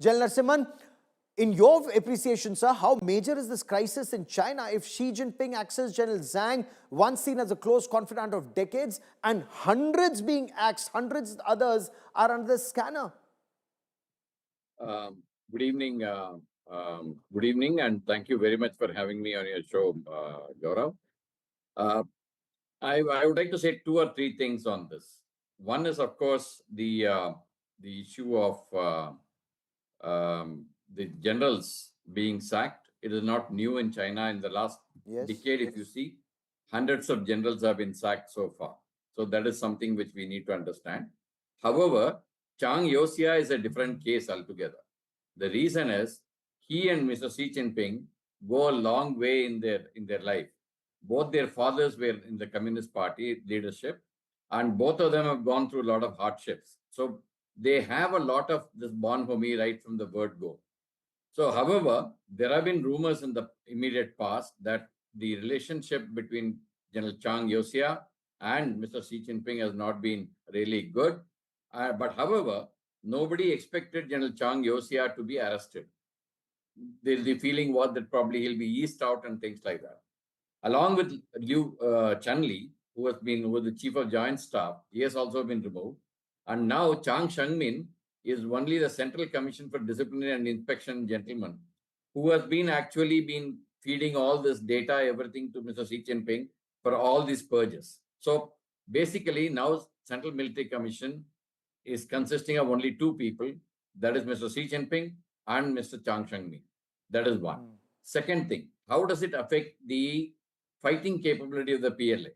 General Narasimhan, in your appreciation, sir, how major is this crisis in China if Xi Jinping acts as General Zhang, once seen as a close confidant of decades, and hundreds being axed, hundreds others are under the scanner? Good evening. Good evening, and thank you very much for having me on your show, Gaurav. Uh, I would like to say two or three things on this. One is, of course, the issue of the generals being sacked. It is not new in China. In the last decade, if you see, hundreds of generals have been sacked so far. So that is something which we need to understand. However, Zhang Youxia is a different case altogether. The reason is he and Mr. Xi Jinping go a long way in their life. Both their fathers were in the Communist Party leadership, and both of them have gone through a lot of hardships. So they have a lot of this bonhomie right from the word go. So, however, there have been rumors in the immediate past that the relationship between General Zhang Youxia and Mr. Xi Jinping has not been really good. But however, nobody expected General Zhang Youxia to be arrested. The feeling was that probably he'll be eased out and things like that. Along with Liu Chunli, who was the chief of joint staff, he has also been removed. And now Chang Shengmin is only the Central Commission for Disciplinary and Inspection gentleman, who has actually been feeding all this data, everything to Mr. Xi Jinping for all these purges. So basically now Central Military Commission is consisting of only two people, that is Mr. Xi Jinping and Mr. Chang Shengmin. That is one. Second thing, how does it affect the fighting capability of the PLA?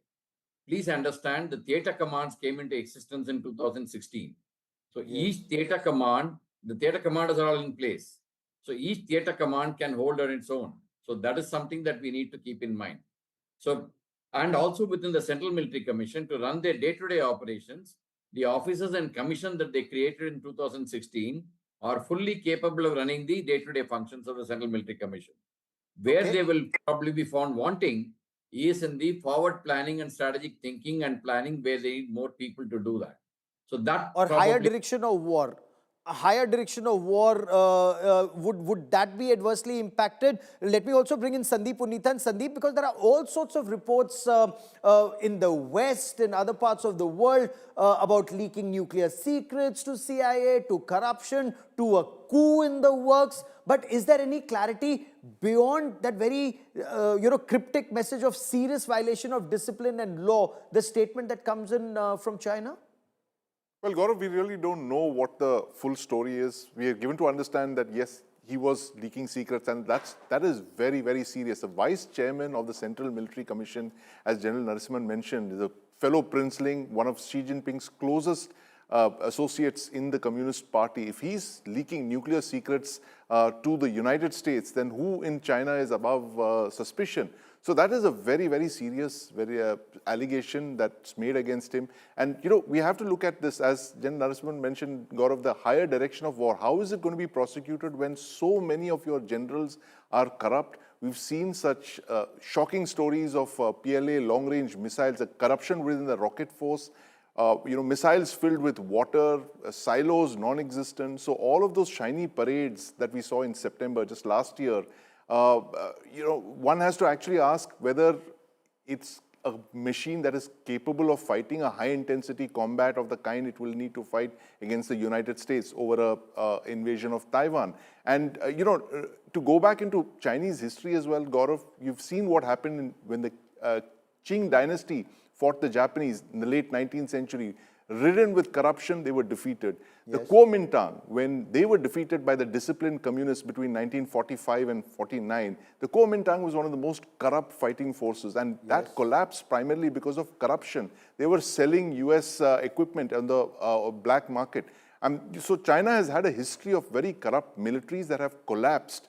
Please understand the theater commands came into existence in 2016. So each theater command, the theater commanders are all in place. So each theater command can hold on its own. So that is something that we need to keep in mind. So, and also within the Central Military Commission to run their day-to-day operations, the officers and commission that they created in 2016 are fully capable of running the day-to-day functions of the Central Military Commission. Where they will probably be found wanting is in the forward planning and strategic thinking and planning, where they need more people to do that. So that or higher direction of war. A higher direction of war, would that be adversely impacted? Let me also bring in Sandeep Unnithan. Sandeep, because there are all sorts of reports in the West and other parts of the world about leaking nuclear secrets to CIA, to corruption, to a coup in the works. But is there any clarity beyond that very, cryptic message of serious violation of discipline and law, the statement that comes in from China? Well, Gaurav, we really don't know what the full story is. We are given to understand that, yes, he was leaking secrets, and that is very, very serious. The vice chairman of the Central Military Commission, as General Narasimhan mentioned, is a fellow princeling, one of Xi Jinping's closest associates in the Communist Party. If he's leaking nuclear secrets to the United States, then who in China is above suspicion? So that is a very, very serious allegation that's made against him. And, we have to look at this, as General Narasimhan mentioned, Gaurav, the higher direction of war. How is it going to be prosecuted when so many of your generals are corrupt? We've seen such shocking stories of PLA long-range missiles, the corruption within the rocket force, missiles filled with water, silos non-existent. So all of those shiny parades that we saw in September, just last year, one has to actually ask whether it's a machine that is capable of fighting a high-intensity combat of the kind it will need to fight against the United States over a invasion of Taiwan. And, to go back into Chinese history as well, Gaurav, you've seen what happened when the Qing dynasty fought the Japanese in the late 19th century. Ridden with corruption, they were defeated. The Kuomintang, when they were defeated by the disciplined communists between 1945 and 49, the Kuomintang was one of the most corrupt fighting forces, and that collapsed primarily because of corruption. They were selling US equipment on the black market. So China has had a history of very corrupt militaries that have collapsed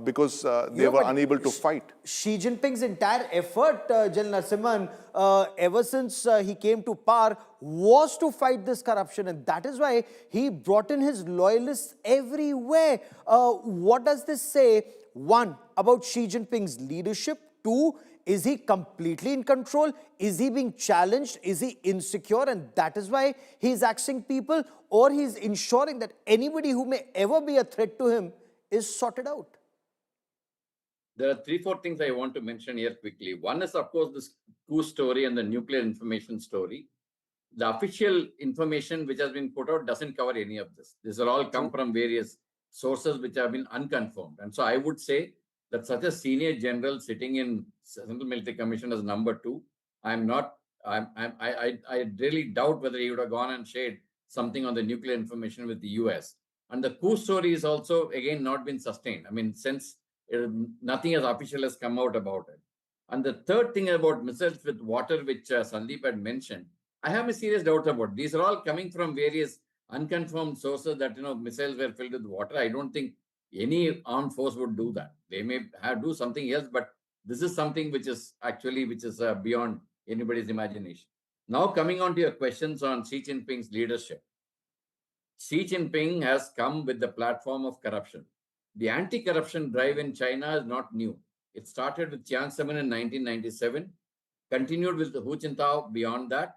because they were unable to fight. Xi Jinping's entire effort, General Narasimhan, ever since he came to power, was to fight this corruption, and that is why he brought in his loyalists everywhere. What does this say, one, about Xi Jinping's leadership, Two, is he completely in control? Is he being challenged? Is he insecure? And that is why he's axing people? Or he's ensuring that anybody who may ever be a threat to him is sorted out? There are 3, 4 things I want to mention here quickly. One is, of course, this coup story and the nuclear information story. The official information which has been put out doesn't cover any of this. These are all come from various sources which have been unconfirmed. And so I would say that such a senior general sitting in Central Military Commission as number 2, I really doubt whether he would have gone and shared something on the nuclear information with the US. And the coup story is also, again, not been sustained. I mean, since nothing as official has come out about it. And the third thing about missiles with water, which Sandeep had mentioned, I have a serious doubt about. These are all coming from various unconfirmed sources that, missiles were filled with water. I don't think any armed force would do that. They may do something else, but this is something which is beyond anybody's imagination. Now, coming on to your questions on Xi Jinping's leadership. Xi Jinping has come with the platform of corruption. The anti-corruption drive in China is not new. It started with Jiang Zemin in 1997, continued with Hu Jintao beyond that.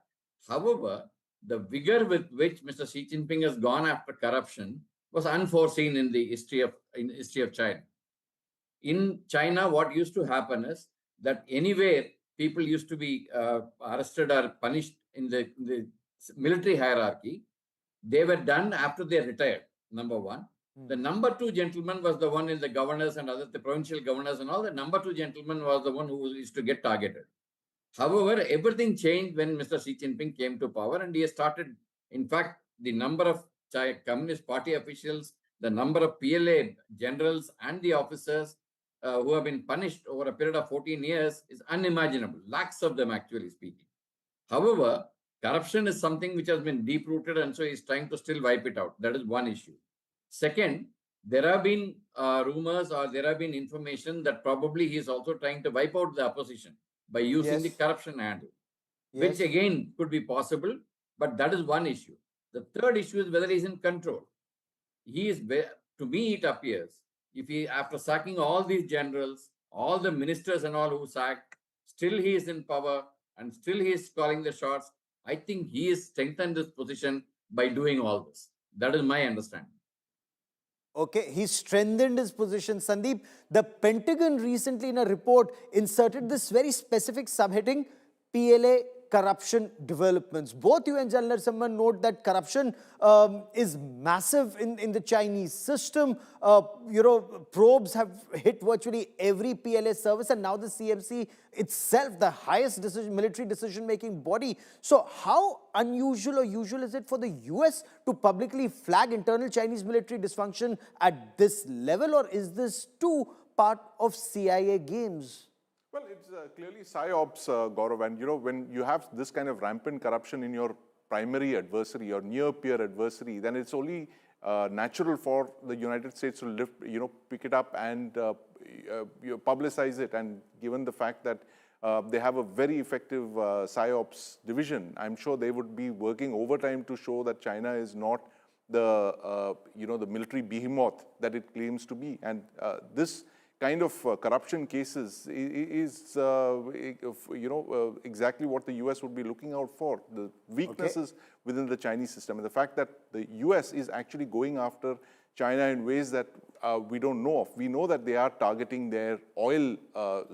However, the vigor with which Mr. Xi Jinping has gone after corruption was unforeseen in the history of China. In China, what used to happen is that anywhere people used to be arrested or punished in the military hierarchy, they were done after they retired, number one. The number 2 gentleman was the one in the governors and the provincial governors and all. The number 2 gentleman was the one who used to get targeted. However, everything changed when Mr. Xi Jinping came to power, and he has started, in fact, the number of Communist Party officials, the number of PLA generals and the officers who have been punished over a period of 14 years is unimaginable. Lakhs of them, actually speaking. However, corruption is something which has been deep-rooted, and so he's trying to still wipe it out. That is one issue. Second, there have been rumors or there have been information that probably he is also trying to wipe out the opposition by using the corruption handle, which again could be possible, but that is one issue. The third issue is whether he's in control. He is, to me, it appears, if he, after sacking all these generals, all the ministers and all who sacked, still he is in power and still he is calling the shots. I think he has strengthened this position by doing all this. That is my understanding. Okay, he strengthened his position. Sandeep, the Pentagon recently in a report inserted this very specific subheading, PLA corruption developments. Both you and General Narasimhan note that corruption is massive in the Chinese system. Probes have hit virtually every PLA service, and now the CMC itself, the highest military decision-making body. So how unusual or usual is it for the US to publicly flag internal Chinese military dysfunction at this level, or is this too part of CIA games? Well, it's clearly PsyOps, Gaurav, and when you have this kind of rampant corruption in your primary adversary or near peer adversary, then it's only natural for the United States to pick it up and publicize it. And given the fact that they have a very effective PsyOps division, I'm sure they would be working overtime to show that China is not the the military behemoth that it claims to be. And this kind of corruption cases is exactly what the US would be looking out for, the weaknesses within the Chinese system, and the fact that the US is actually going after China in ways that we don't know of. We know that they are targeting their oil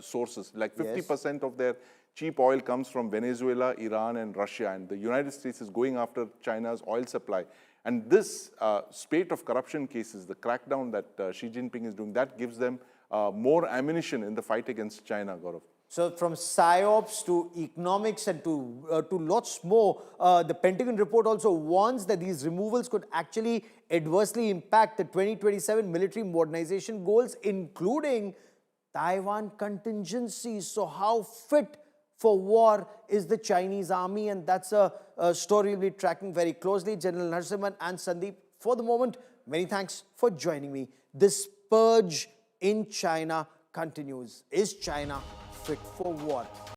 sources, like 50% of their cheap oil comes from Venezuela, Iran, and Russia, and the United States is going after China's oil supply. And this spate of corruption cases, the crackdown that Xi Jinping is doing, that gives them more ammunition in the fight against China, Gaurav. So from PsyOps to economics and to lots more, the Pentagon report also warns that these removals could actually adversely impact the 2027 military modernization goals, including Taiwan contingency. So how fit for war is the Chinese army? And that's a story we'll be tracking very closely. General Narasimhan and Sandeep, for the moment, many thanks for joining me. This purge in China continues. Is China fit for war?